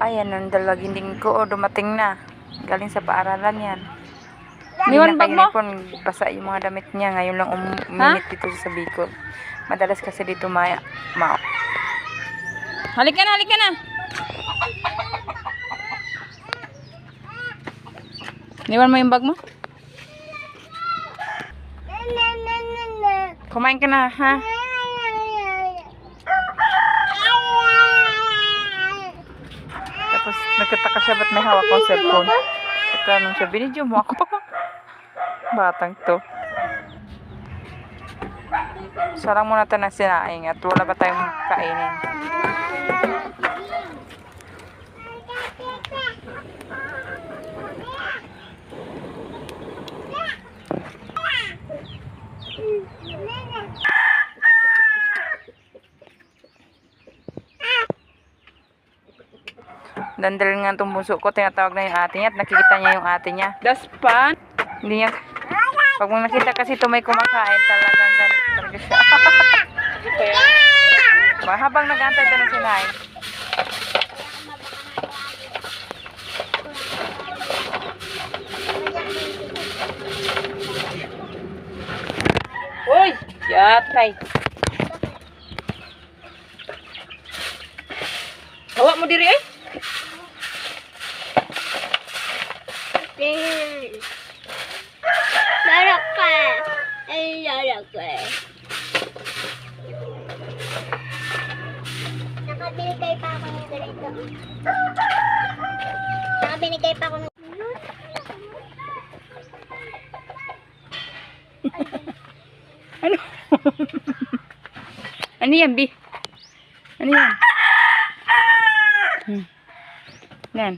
Ayan, ang dalaging ko dumating na. Galing sa paaralan yan. Niwan bag mo? Basa yung mga damit niya. Ngayon lang uminit dito sa Bicol. Madalas kasi dito Halika na, halika na. Niwan mo yung bag mo? Kumain ka na, ha? Tapos nagtataka siya ba't may hawak kong cellphone. Tanong siya, binidyo mo ako. Batang to. Sarang muna tayo ng sinaing at wala ba tayong kainin. Dandal nga itong bunso ko, tinatawag na yung ate niya at nakikita niya yung ate niya. Daspan. Hindi niya, pag mo nakita kasi ito may kumakain talagang ganit talaga siya. Habang nag-antay tayo ng sinain. Uy, yatay. Hawak mo diri eh. Larok ka. Ay, larok ka. Nakabinigay pa ako ng ganito. Nakabinigay pa ako ng... Ano? Ano yan, Bi? Ano yan? Yan.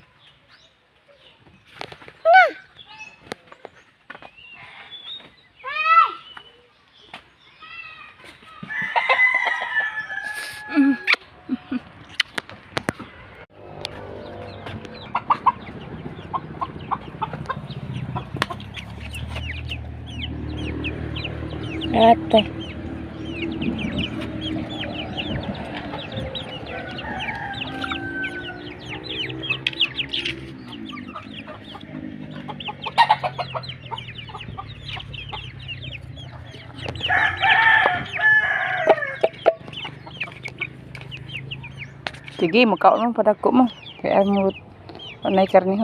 Ate. Sige, magkaon mo padagko mo. Kaya mo panay karni.